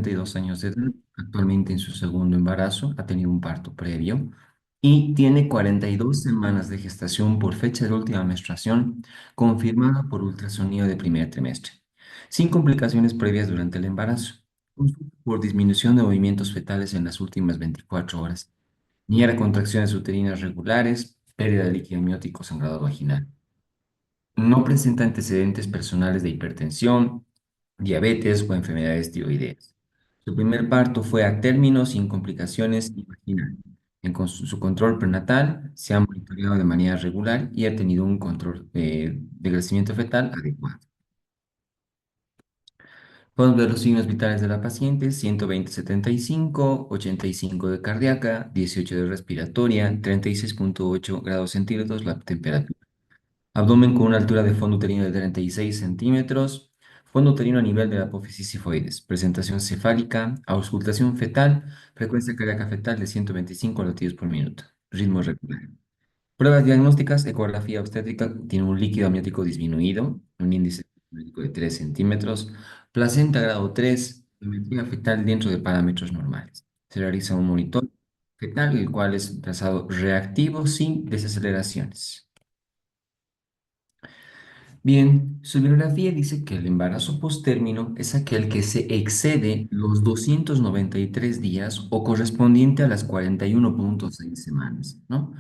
32 años de edad, actualmente en su segundo embarazo, ha tenido un parto previo y tiene 42 semanas de gestación por fecha de última menstruación, confirmada por ultrasonido de primer trimestre, sin complicaciones previas durante el embarazo, por disminución de movimientos fetales en las últimas 24 horas, ni era contracciones uterinas regulares, pérdida de líquido amniótico sangrado vaginal. No presenta antecedentes personales de hipertensión, diabetes o enfermedades tiroideas. Su primer parto fue a término sin complicaciones y vaginal. Su control prenatal se ha monitoreado de manera regular y ha tenido un control de crecimiento fetal adecuado. Podemos ver los signos vitales de la paciente: 120/75, 85 de cardíaca, 18 de respiratoria, 36,8 grados centígrados la temperatura. Abdomen con una altura de fondo uterino de 36 centímetros. Fondo uterino a nivel de la apófisis sifoides. Presentación cefálica. Auscultación fetal. Frecuencia cardíaca fetal de 125 latidos por minuto. Ritmo regular. Pruebas diagnósticas. Ecografía obstétrica. Tiene un líquido amniótico disminuido. Un índice amniótico de 3 centímetros. Placenta grado 3. Simetría fetal dentro de parámetros normales. Se realiza un monitor fetal, el cual es trazado reactivo sin desaceleraciones. Bien, su bibliografía dice que el embarazo postérmino es aquel que se excede los 293 días o correspondiente a las 41,6 semanas, ¿no?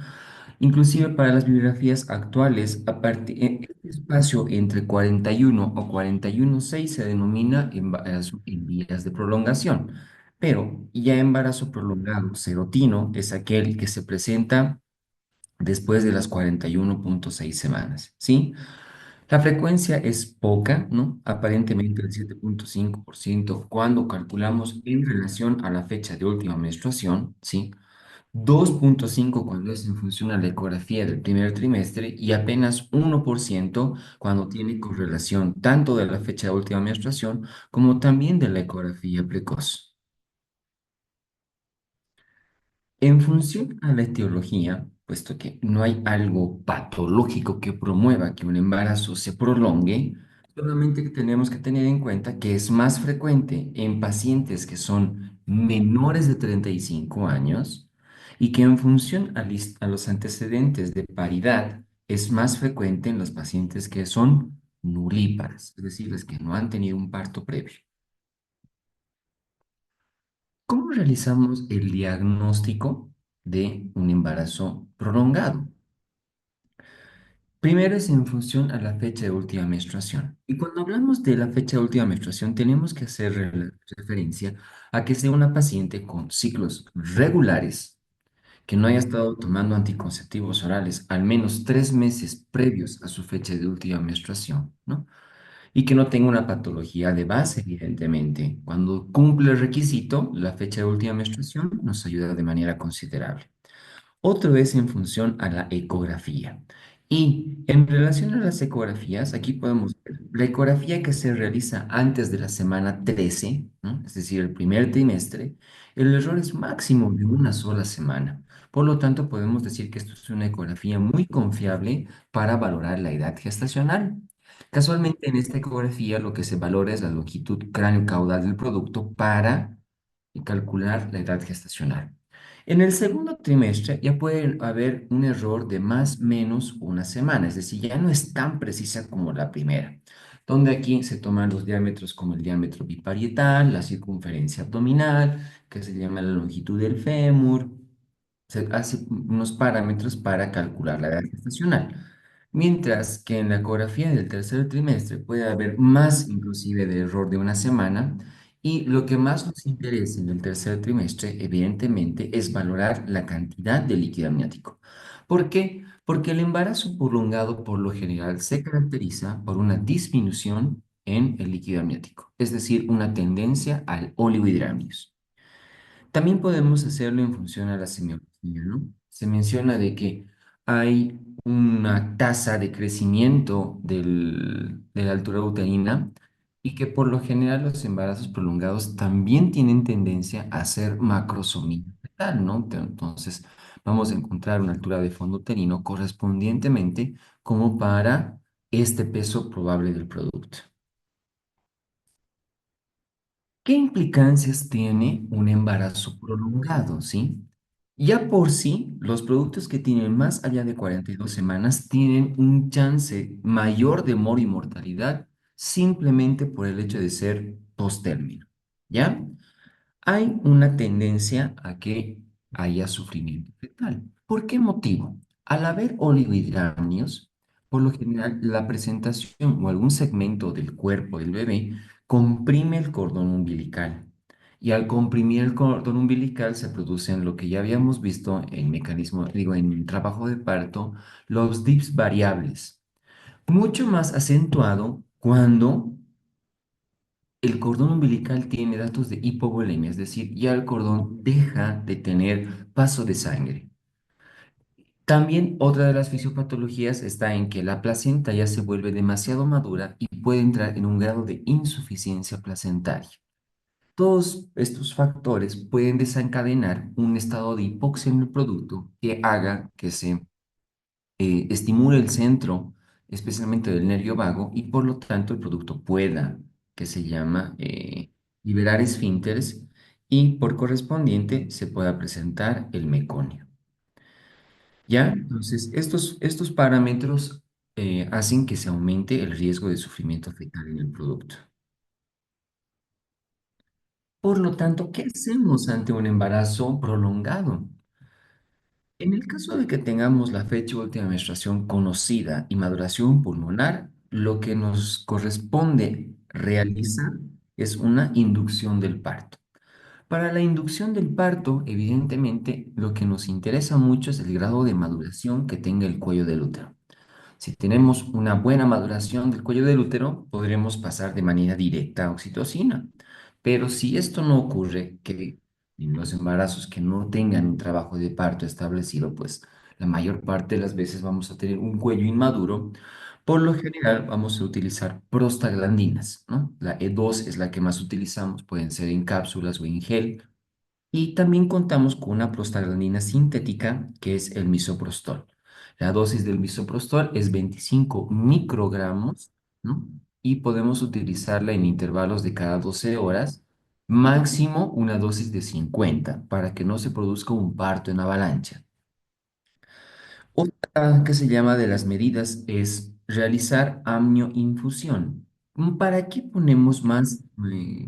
Inclusive para las bibliografías actuales, este espacio entre 41 o 41,6 se denomina embarazo en vías de prolongación, pero ya embarazo prolongado serotino es aquel que se presenta después de las 41,6 semanas, ¿sí? La frecuencia es poca, ¿no? Aparentemente el 7,5% cuando calculamos en relación a la fecha de última menstruación, ¿sí? 2,5 cuando es en función a la ecografía del primer trimestre y apenas 1% cuando tiene correlación tanto de la fecha de última menstruación como también de la ecografía precoz. En función a la etiología, puesto que no hay algo patológico que promueva que un embarazo se prolongue, solamente que tenemos que tener en cuenta que es más frecuente en pacientes que son menores de 35 años y que en función a los antecedentes de paridad es más frecuente en los pacientes que son nulíparas, es decir, las que no han tenido un parto previo. ¿Cómo realizamos el diagnóstico de un embarazo prolongado? Primero es en función a la fecha de última menstruación. Y cuando hablamos de la fecha de última menstruación, tenemos que hacer referencia a que sea una paciente con ciclos regulares, que no haya estado tomando anticonceptivos orales al menos 3 meses previos a su fecha de última menstruación, ¿no? Y que no tenga una patología de base, evidentemente. Cuando cumple el requisito, la fecha de última menstruación nos ayuda de manera considerable. Otro es en función a la ecografía. Y en relación a las ecografías, aquí podemos ver la ecografía que se realiza antes de la semana 13, ¿no? Es decir, el primer trimestre, el error es máximo de una sola semana. Por lo tanto, podemos decir que esto es una ecografía muy confiable para valorar la edad gestacional. Casualmente, en esta ecografía lo que se valora es la longitud cráneo-caudal del producto para calcular la edad gestacional. En el segundo trimestre ya puede haber un error de más o menos una semana, es decir, ya no es tan precisa como la primera, donde aquí se toman los diámetros como el diámetro biparietal, la circunferencia abdominal, que se llama la longitud del fémur, se hace unos parámetros para calcular la edad gestacional. Mientras que en la ecografía del tercer trimestre puede haber más inclusive de error de una semana y lo que más nos interesa en el tercer trimestre, evidentemente, es valorar la cantidad de líquido amniótico. ¿Por qué? Porque el embarazo prolongado por lo general se caracteriza por una disminución en el líquido amniótico, es decir, una tendencia al oligohidramios. También podemos hacerlo en función a la semiología, ¿no? Se menciona de que hay una tasa de crecimiento de la altura uterina y que por lo general los embarazos prolongados también tienen tendencia a ser macrosomía fetal, ¿no? Entonces vamos a encontrar una altura de fondo uterino correspondientemente como para este peso probable del producto. ¿Qué implicancias tiene un embarazo prolongado, sí? Ya por sí, los productos que tienen más allá de 42 semanas tienen un chance mayor de y mortalidad simplemente por el hecho de ser post-término, ¿ya? Hay una tendencia a que haya sufrimiento fetal. ¿Por qué motivo? Al haber oligohidramios, por lo general la presentación o algún segmento del cuerpo del bebé comprime el cordón umbilical. Y al comprimir el cordón umbilical se producen lo que ya habíamos visto en mecanismo, digo, en trabajo de parto, los dips variables. Mucho más acentuado cuando el cordón umbilical tiene datos de hipovolemia, es decir, ya el cordón deja de tener paso de sangre. También otra de las fisiopatologías está en que la placenta ya se vuelve demasiado madura y puede entrar en un grado de insuficiencia placentaria. Todos estos factores pueden desencadenar un estado de hipoxia en el producto que haga que se estimule el centro, especialmente del nervio vago, y por lo tanto el producto pueda, que se llama, liberar esfínteres y por correspondiente se pueda presentar el meconio. ¿Ya? Entonces, estos parámetros hacen que se aumente el riesgo de sufrimiento fetal en el producto. Por lo tanto, ¿qué hacemos ante un embarazo prolongado? En el caso de que tengamos la fecha de última menstruación conocida y maduración pulmonar, lo que nos corresponde realizar es una inducción del parto. Para la inducción del parto, evidentemente, lo que nos interesa mucho es el grado de maduración que tenga el cuello del útero. Si tenemos una buena maduración del cuello del útero, podremos pasar de manera directa a oxitocina. Pero si esto no ocurre, que en los embarazos que no tengan un trabajo de parto establecido, pues la mayor parte de las veces vamos a tener un cuello inmaduro. Por lo general vamos a utilizar prostaglandinas, ¿no? La E2 es la que más utilizamos, pueden ser en cápsulas o en gel. Y también contamos con una prostaglandina sintética que es el misoprostol. La dosis del misoprostol es 25 microgramos, ¿no? Y podemos utilizarla en intervalos de cada 12 horas, máximo una dosis de 50 para que no se produzca un parto en avalancha. Otra que se llama de las medidas es realizar amnioinfusión. ¿Para qué ponemos más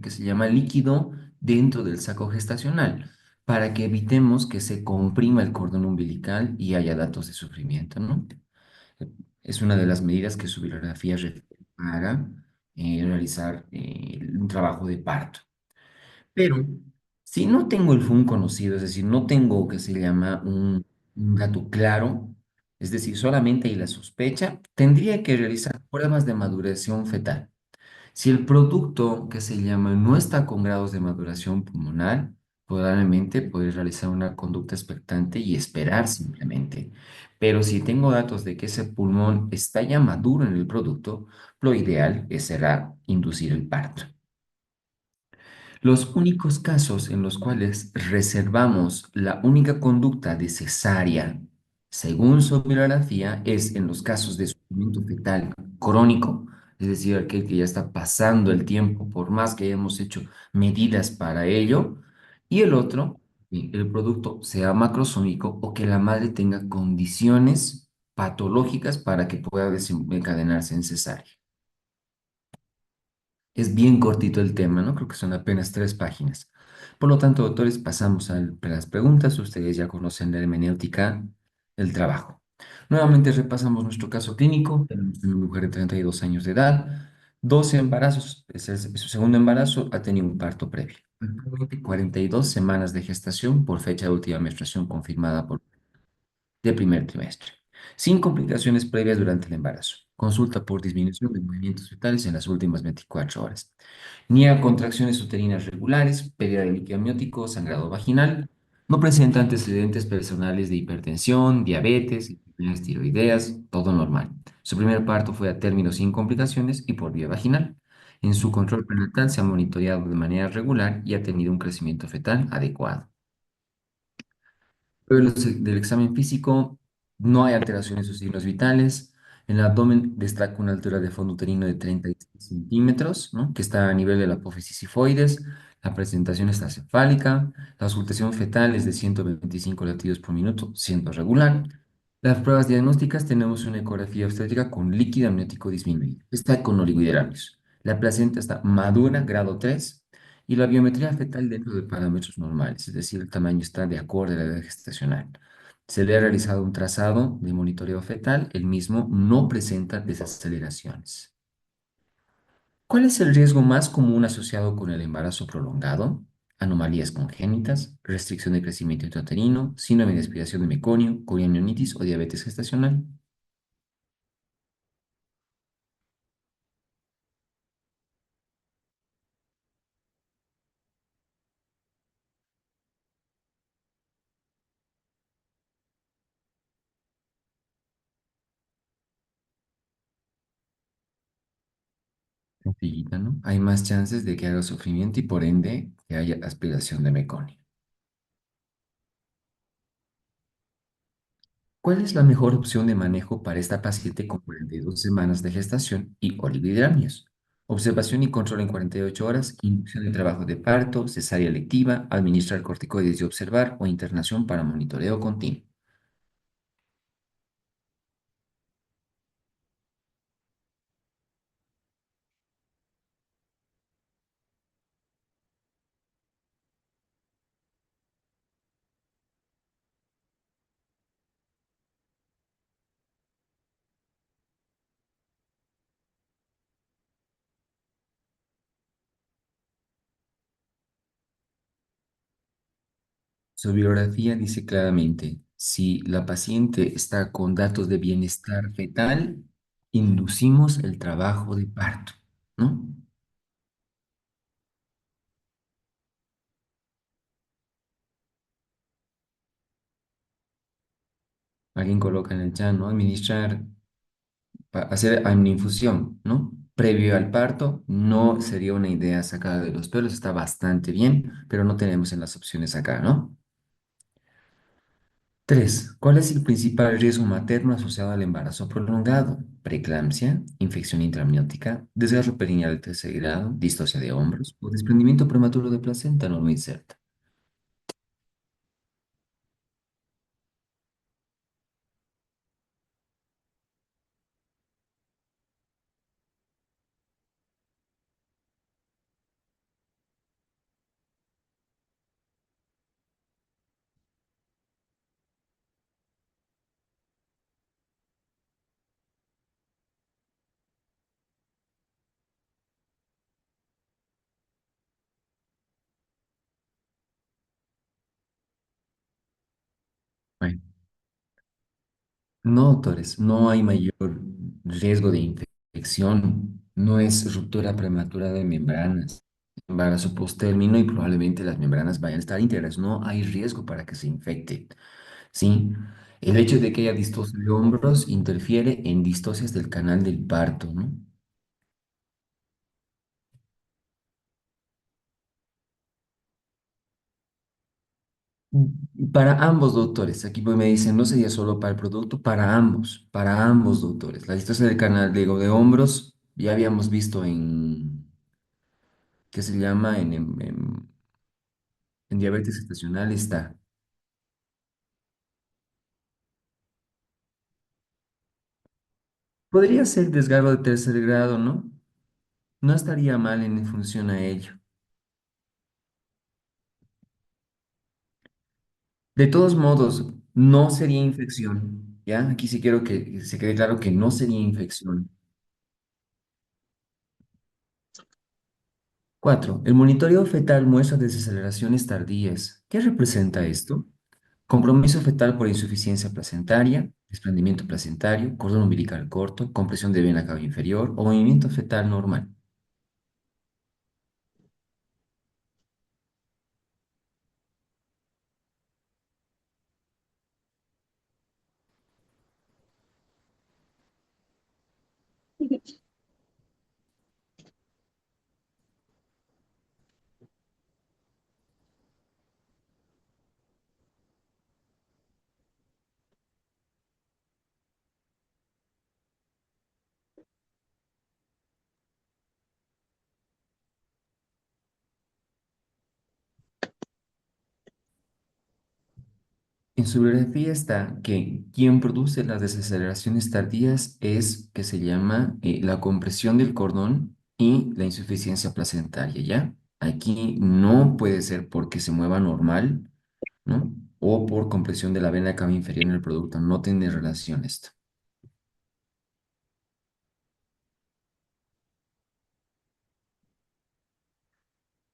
que se llama líquido dentro del saco gestacional? Para que evitemos que se comprima el cordón umbilical y haya datos de sufrimiento, ¿no? Es una de las medidas que su bibliografía refiere para realizar un trabajo de parto. Pero si no tengo el FUN conocido, es decir, no tengo que se llama un dato claro, es decir, solamente hay la sospecha, tendría que realizar pruebas de maduración fetal. Si el producto que se llama no está con grados de maduración pulmonar, probablemente puede realizar una conducta expectante y esperar simplemente. Pero si tengo datos de que ese pulmón está ya maduro en el producto, lo ideal será inducir el parto. Los únicos casos en los cuales reservamos la única conducta de cesárea, según su bibliografía, es en los casos de sufrimiento fetal crónico, es decir, aquel que ya está pasando el tiempo, por más que hayamos hecho medidas para ello, y el otro, el producto sea macrosómico o que la madre tenga condiciones patológicas para que pueda desencadenarse en cesárea. Es bien cortito el tema, ¿no? Creo que son apenas 3 páginas. Por lo tanto, doctores, pasamos a las preguntas. Ustedes ya conocen la hermenéutica del trabajo. Nuevamente repasamos nuestro caso clínico. Tenemos una mujer de 32 años de edad, 12 embarazos, ese es su segundo embarazo, ha tenido un parto previo. Actualmente 42 semanas de gestación por fecha de última menstruación confirmada por de primer trimestre, sin complicaciones previas durante el embarazo. Consulta por disminución de movimientos fetales en las últimas 24 horas. Niega contracciones uterinas regulares, pérdida de líquido amniótico, sangrado vaginal. No presenta antecedentes personales de hipertensión, diabetes, enfermedades tiroideas, todo normal. Su primer parto fue a término sin complicaciones y por vía vaginal. En su control prenatal se ha monitoreado de manera regular y ha tenido un crecimiento fetal adecuado. Luego del examen físico, no hay alteraciones en sus signos vitales. En el abdomen destaca una altura de fondo uterino de 36 centímetros, ¿no? Que está a nivel de la apófisis sifoides. La presentación está cefálica. La auscultación fetal es de 125 latidos por minuto, siendo regular. Las pruebas diagnósticas tenemos una ecografía obstétrica con líquido amniótico disminuido. Está con oligohidramios. La placenta está madura, grado 3, y la biometría fetal dentro de parámetros normales, es decir, el tamaño está de acuerdo a la edad gestacional. Se le ha realizado un trazado de monitoreo fetal, el mismo no presenta desaceleraciones. ¿Cuál es el riesgo más común asociado con el embarazo prolongado? Anomalías congénitas, restricción de crecimiento intrauterino, síndrome de aspiración de meconio, corionionitis o diabetes gestacional. Sencillita, ¿no? Hay más chances de que haga sufrimiento y por ende que haya aspiración de meconio. ¿Cuál es la mejor opción de manejo para esta paciente con 42 semanas de gestación y oligohidramias? Observación y control en 48 horas, inducción de trabajo de parto, cesárea electiva, administrar corticoides y observar o internación para monitoreo continuo. Su biografía dice claramente, si la paciente está con datos de bienestar fetal, inducimos el trabajo de parto, ¿no? Alguien coloca en el chat, ¿no? Administrar hacer amniinfusión, ¿no? Previo al parto, no sería una idea sacada de los pelos, está bastante bien, pero no tenemos en las opciones acá, ¿no? 3. ¿Cuál es el principal riesgo materno asociado al embarazo prolongado? Preeclampsia, infección intramniótica, desgarro perineal de tercer grado, distocia de hombros o desprendimiento prematuro de placenta no inserta. Bueno, no, doctores, no hay mayor riesgo de infección, no es ruptura prematura de membranas, embarazo postérmino y probablemente las membranas vayan a estar íntegras, no hay riesgo para que se infecte, ¿sí? El hecho de que haya distosia de hombros interfiere en distocias del canal del parto, ¿no? Para ambos doctores, aquí pues me dicen, no sería solo para el producto, para ambos doctores. La distancia del canal, digo, de hombros, ya habíamos visto ¿qué se llama? En diabetes estacional está. Podría ser desgarro de tercer grado, ¿no? No estaría mal en función a ello. De todos modos, no sería infección, ¿ya? Aquí sí quiero que se quede claro que no sería infección. 4. El monitoreo fetal muestra desaceleraciones tardías. ¿Qué representa esto? Compromiso fetal por insuficiencia placentaria, desprendimiento placentario, cordón umbilical corto, compresión de vena cava inferior o movimiento fetal normal. En su bibliografía está que quien produce las desaceleraciones tardías es que se llama la compresión del cordón y la insuficiencia placentaria, ¿ya? Aquí no puede ser porque se mueva normal, ¿no? O por compresión de la vena cava inferior en el producto. No tiene relación esto.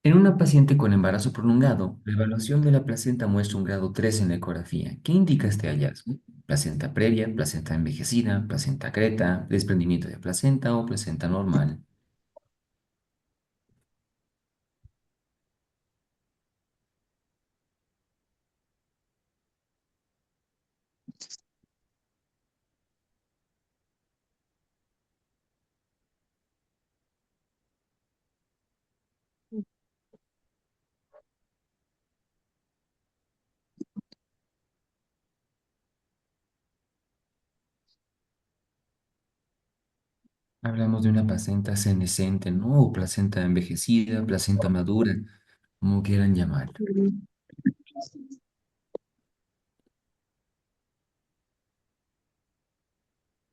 En una paciente con embarazo prolongado, la evaluación de la placenta muestra un grado 3 en la ecografía. ¿Qué indica este hallazgo? Placenta previa, placenta envejecida, placenta creta, desprendimiento de placenta o placenta normal. Hablamos de una placenta senescente, ¿no? O placenta envejecida, placenta madura, como quieran llamarlo.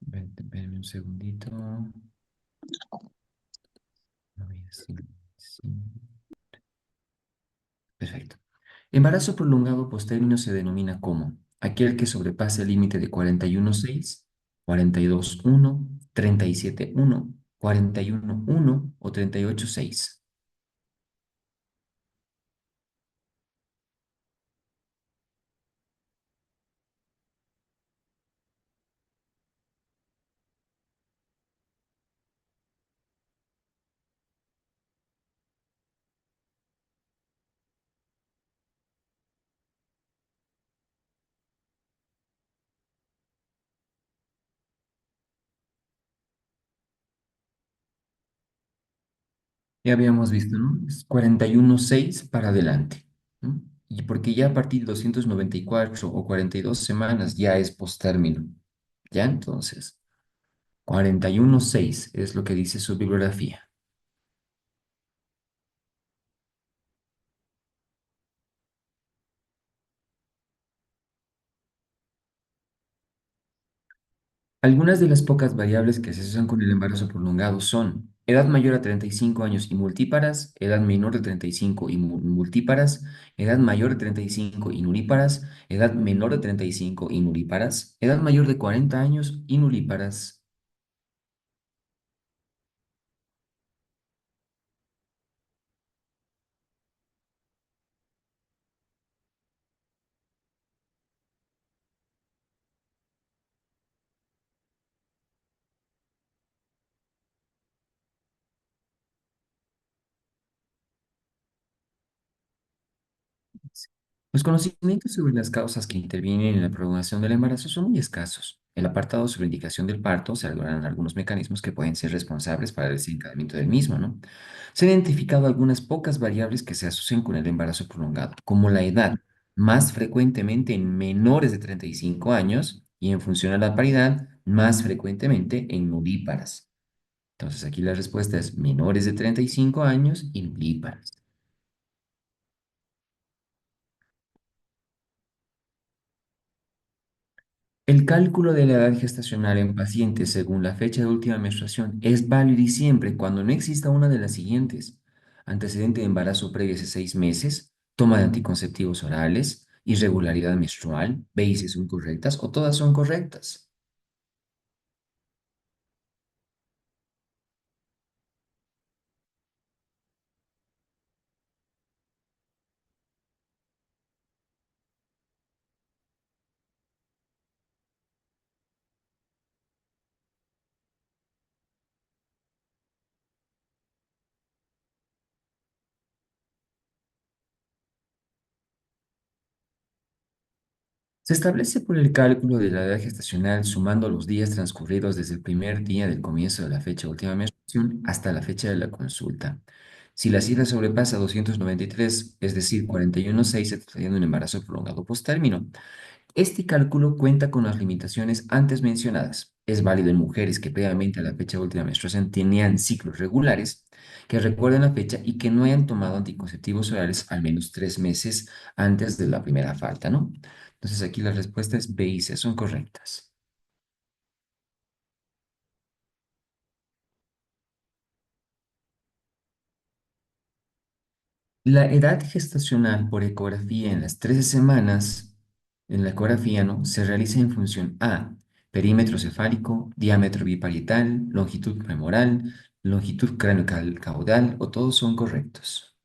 Espérenme un segundito. A ver, sí, sí. Perfecto. Embarazo prolongado postérmino se denomina como aquel que sobrepasa el límite de 41,6, 42,1, 37,1, 41,1 o 38,6. Ya habíamos visto, ¿no? Es 41,6 para adelante, ¿no? Y porque ya a partir de 294 o 42 semanas ya es postérmino. ¿Ya? Entonces, 41,6 es lo que dice su bibliografía. Algunas de las pocas variables que se asocian con el embarazo prolongado son edad mayor a 35 años y multíparas, edad menor de 35 y multíparas, edad mayor de 35 y nulíparas, edad menor de 35 y nulíparas, edad mayor de 40 años y nulíparas. Los conocimientos sobre las causas que intervienen en la prolongación del embarazo son muy escasos. El apartado sobre indicación del parto se hablarán algunos mecanismos que pueden ser responsables para el desencadenamiento del mismo, ¿no? Se han identificado algunas pocas variables que se asocian con el embarazo prolongado, como la edad, más frecuentemente en menores de 35 años y en función a la paridad, más frecuentemente en nulíparas. Entonces aquí la respuesta es menores de 35 años y nulíparas. El cálculo de la edad gestacional en pacientes según la fecha de última menstruación es válido y siempre cuando no exista una de las siguientes: antecedente de embarazo previo hace 6 meses, toma de anticonceptivos orales, irregularidad menstrual, ve y si son correctas o todas son correctas. Se establece por el cálculo de la edad gestacional sumando los días transcurridos desde el primer día del comienzo de la fecha de última menstruación hasta la fecha de la consulta. Si la cifra sobrepasa 293, es decir, 41,6, se trataría de un embarazo prolongado postérmino. Este cálculo cuenta con las limitaciones antes mencionadas. Es válido en mujeres que previamente a la fecha de última menstruación tenían ciclos regulares, que recuerden la fecha y que no hayan tomado anticonceptivos orales al menos 3 meses antes de la primera falta, ¿no? Entonces aquí las respuestas B y C son correctas. La edad gestacional por ecografía en las 13 semanas, en la ecografía, ¿no? Se realiza en función a perímetro cefálico, diámetro biparietal, longitud femoral, longitud craneocaudal, o todos son correctos.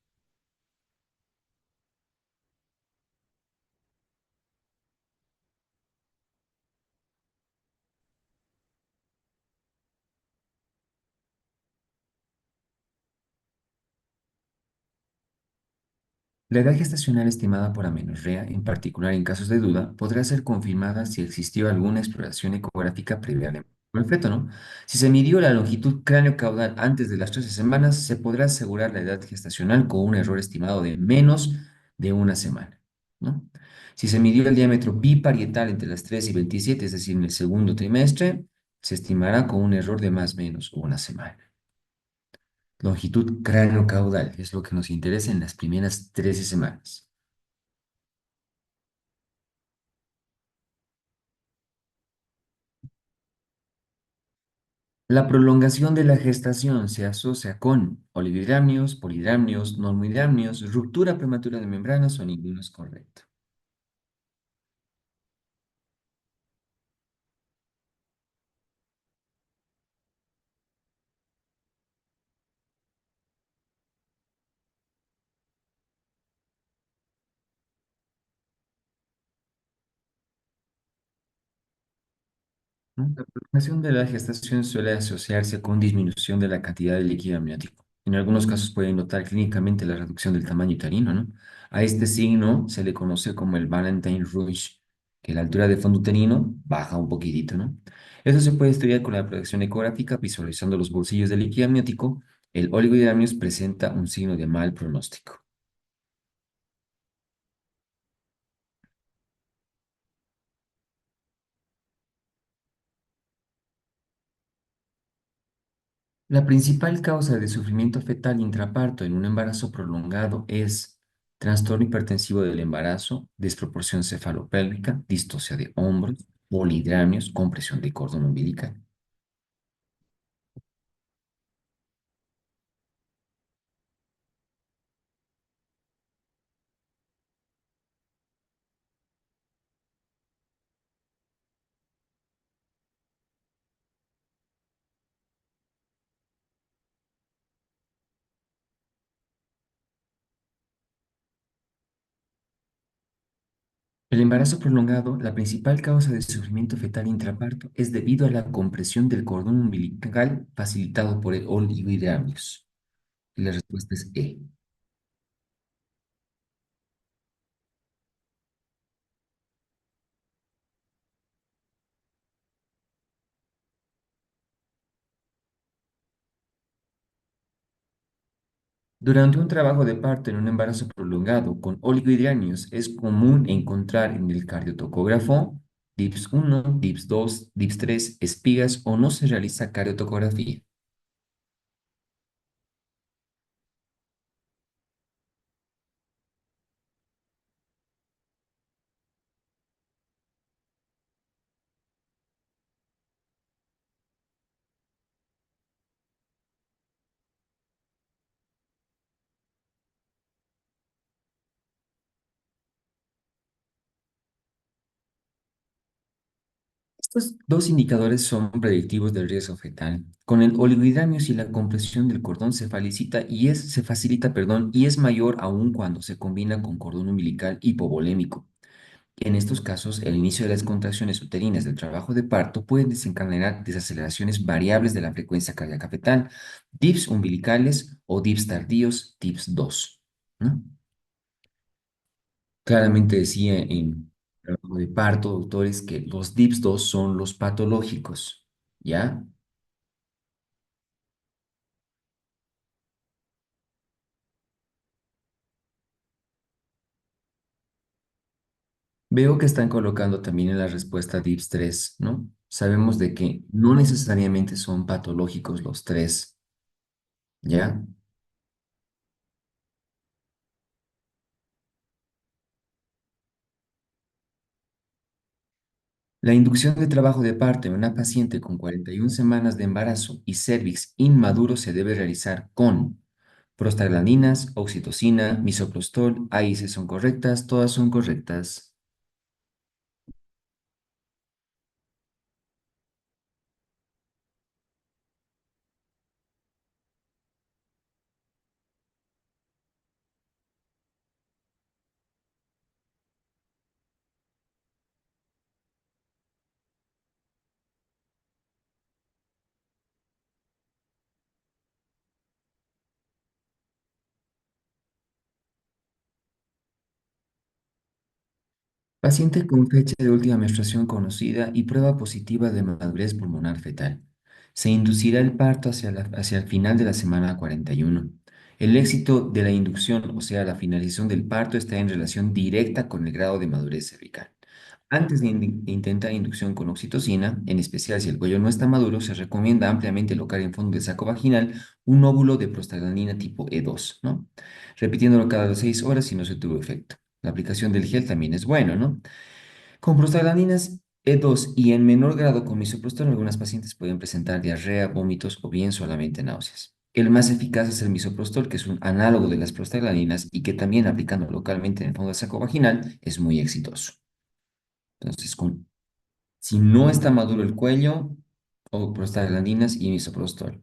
La edad gestacional estimada por amenorrea, en particular en casos de duda, podrá ser confirmada si existió alguna exploración ecográfica previa por el feto, ¿no? Si se midió la longitud cráneo-caudal antes de las 13 semanas, se podrá asegurar la edad gestacional con un error estimado de menos de una semana, ¿no? Si se midió el diámetro biparietal entre las 3 y 27, es decir, en el segundo trimestre, se estimará con un error de más o menos una semana. Longitud cráneo-caudal es lo que nos interesa en las primeras 13 semanas. La prolongación de la gestación se asocia con oligohidramnios, polidramnios, normohidramnios, ruptura prematura de membranas o ninguno es correcto. ¿No? La prolongación de la gestación suele asociarse con disminución de la cantidad de líquido amniótico. En algunos casos puede notar clínicamente la reducción del tamaño uterino, ¿no? A este signo se le conoce como el Valentine Rush, que la altura de fondo uterino baja un poquitito, ¿no? Eso se puede estudiar con la proyección ecográfica visualizando los bolsillos del líquido amniótico. El oligohidramnios presenta un signo de mal pronóstico. La principal causa de sufrimiento fetal intraparto en un embarazo prolongado es trastorno hipertensivo del embarazo, desproporción cefalopélvica, distocia de hombros, polidramios, compresión de cordón umbilical. El embarazo prolongado, la principal causa de sufrimiento fetal intraparto es debido a la compresión del cordón umbilical facilitado por el oligohidramnios. Y la respuesta es E. Durante un trabajo de parto en un embarazo prolongado con oligohidramnios es común encontrar en el cardiotocógrafo DIPS 1, DIPS 2, DIPS 3, espigas o no se realiza cardiotocografía. Estos dos indicadores son predictivos del riesgo fetal. Con el oligohidramnios y la compresión del cordón se facilita, perdón, y es mayor aún cuando se combina con cordón umbilical hipovolémico. En estos casos, el inicio de las contracciones uterinas del trabajo de parto puede desencadenar desaceleraciones variables de la frecuencia cardíaca fetal, DIPS umbilicales o DIPS tardíos, DIPS 2, ¿no? Claramente decía en el trabajo de parto, doctores, que los DIPS 2 son los patológicos, ¿ya? Veo que están colocando también en la respuesta DIPS 3, ¿no? Sabemos de que no necesariamente son patológicos los tres, ¿ya? La inducción de trabajo de parto en una paciente con 41 semanas de embarazo y cérvix inmaduro se debe realizar con prostaglandinas, oxitocina, misoprostol. Ahí sí son correctas, todas son correctas. Paciente con fecha de última menstruación conocida y prueba positiva de madurez pulmonar fetal. Se inducirá el parto hacia el final de la semana 41. El éxito de la inducción, o sea, la finalización del parto, está en relación directa con el grado de madurez cervical. Antes de intentar inducción con oxitocina, en especial si el cuello no está maduro, se recomienda ampliamente colocar en fondo del saco vaginal un óvulo de prostaglandina tipo E2, ¿no? Repitiéndolo cada 6 horas si no se tuvo efecto. La aplicación del gel también es bueno, ¿no? Con prostaglandinas E2 y en menor grado con misoprostol, algunas pacientes pueden presentar diarrea, vómitos o bien solamente náuseas. El más eficaz es el misoprostol, que es un análogo de las prostaglandinas y que también aplicando localmente en el fondo del saco vaginal es muy exitoso. Entonces, si no está maduro el cuello, o prostaglandinas y misoprostol.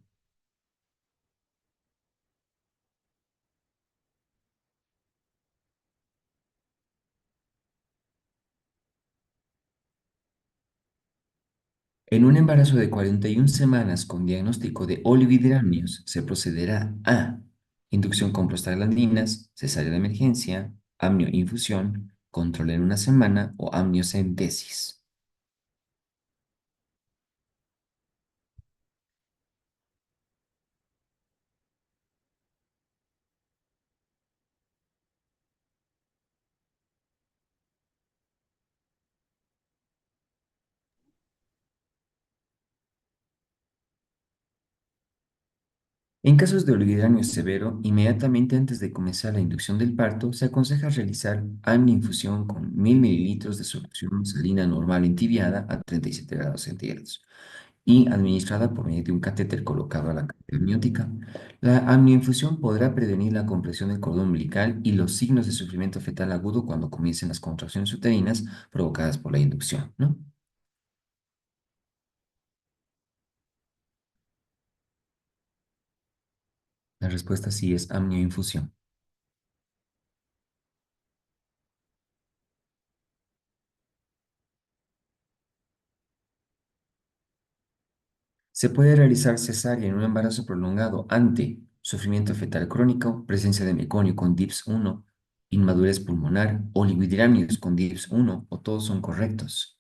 En un embarazo de 41 semanas con diagnóstico de olividráneos, se procederá a inducción con prostaglandinas, cesárea de emergencia, amnioinfusión, control en una semana o amniocentesis. En casos de olividranio severo, inmediatamente antes de comenzar la inducción del parto, se aconseja realizar amniinfusión con 1000 ml de solución salina normal entibiada a 37 grados centígrados y administrada por medio de un catéter colocado a la cavidad amniótica. La amniinfusión podrá prevenir la compresión del cordón umbilical y los signos de sufrimiento fetal agudo cuando comiencen las contracciones uterinas provocadas por la inducción, ¿no? La respuesta sí es amnioinfusión. Se puede realizar cesárea en un embarazo prolongado ante sufrimiento fetal crónico, presencia de meconio con DIPS 1, inmadurez pulmonar, oligohidramnios con DIPS 1 o todos son correctos.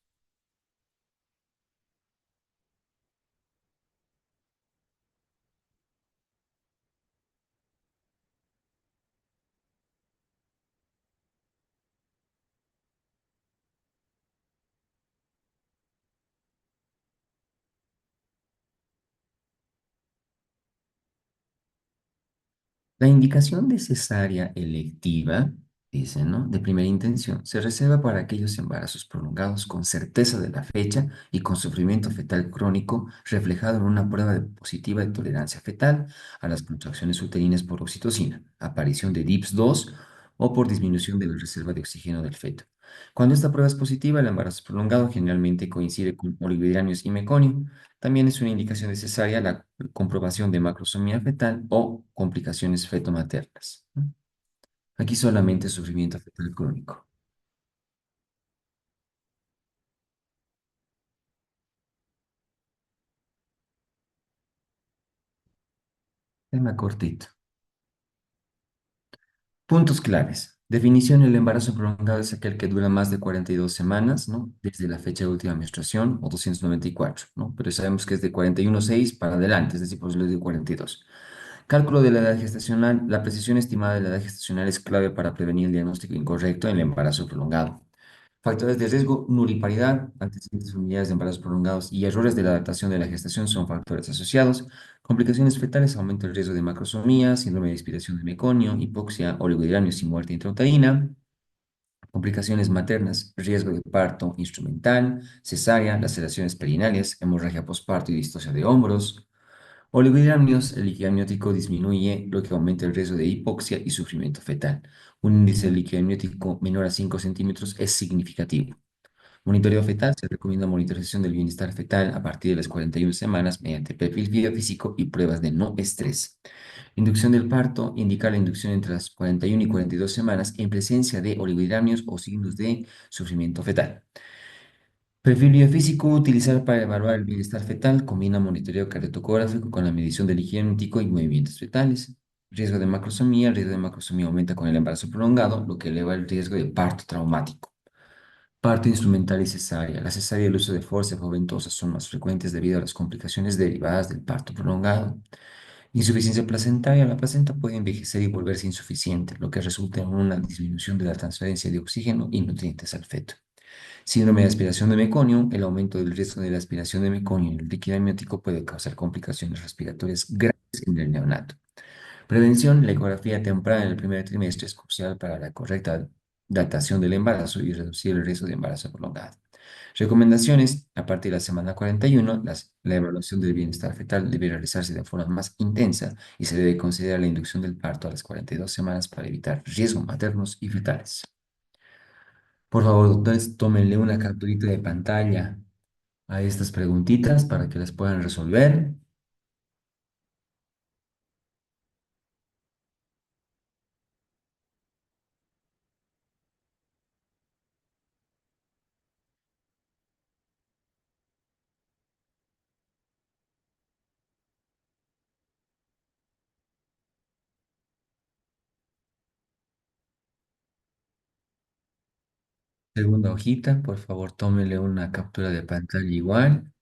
La indicación de cesárea electiva, dice, ¿no? De primera intención, se reserva para aquellos embarazos prolongados con certeza de la fecha y con sufrimiento fetal crónico reflejado en una prueba positiva de tolerancia fetal a las contracciones uterinas por oxitocina, aparición de DIPS-2 o por disminución de la reserva de oxígeno del feto. Cuando esta prueba es positiva, el embarazo prolongado generalmente coincide con oligohidranios y meconio. También es una indicación necesaria la comprobación de macrosomía fetal o complicaciones fetomaternas, ¿no? Aquí solamente sufrimiento fetal crónico. Tema cortito. Puntos claves. Definición: el embarazo prolongado es aquel que dura más de 42 semanas, ¿no? Desde la fecha de última menstruación o 294, ¿no? Pero sabemos que es de 41,6 para adelante, es decir, por eso le digo 42. Cálculo de la edad gestacional. La precisión estimada de la edad gestacional es clave para prevenir el diagnóstico incorrecto en el embarazo prolongado. Factores de riesgo, nulliparidad, antecedentes familiares de embarazos prolongados y errores de la adaptación de la gestación son factores asociados. Complicaciones fetales, aumento el riesgo de macrosomía, síndrome de expiración de meconio, hipoxia, oligohidramios y muerte intrauterina. Complicaciones maternas, riesgo de parto instrumental, cesárea, laceraciones perinales, hemorragia posparto y distosia de hombros. Oligohidramios, el líquido amniótico disminuye, lo que aumenta el riesgo de hipoxia y sufrimiento fetal. Un índice de líquido amniótico menor a 5 centímetros es significativo. Monitoreo fetal, se recomienda monitorización del bienestar fetal a partir de las 41 semanas mediante perfil biofísico y pruebas de no estrés. Inducción del parto, indica la inducción entre las 41 y 42 semanas en presencia de oligohidramios o signos de sufrimiento fetal. Perfil biofísico, utilizar para evaluar el bienestar fetal, combina monitoreo cardiotocográfico con la medición del líquido amniótico y movimientos fetales. Riesgo de macrosomía, el riesgo de macrosomía aumenta con el embarazo prolongado, lo que eleva el riesgo de parto traumático. Parto instrumental y cesárea. La cesárea y el uso de forceps o ventosas son más frecuentes debido a las complicaciones derivadas del parto prolongado. Insuficiencia placentaria. La placenta puede envejecer y volverse insuficiente, lo que resulta en una disminución de la transferencia de oxígeno y nutrientes al feto. Síndrome de aspiración de meconio. El aumento del riesgo de la aspiración de meconio en el líquido amniótico puede causar complicaciones respiratorias graves en el neonato. Prevención, la ecografía temprana en el primer trimestre es crucial para la correcta datación del embarazo y reducir el riesgo de embarazo prolongado. Recomendaciones, a partir de la semana 41, la evaluación del bienestar fetal debe realizarse de forma más intensa y se debe considerar la inducción del parto a las 42 semanas para evitar riesgos maternos y fetales. Por favor, doctores, tómenle una capturita de pantalla a estas preguntitas para que las puedan resolver. Segunda hojita, por favor, tómenle una captura de pantalla igual.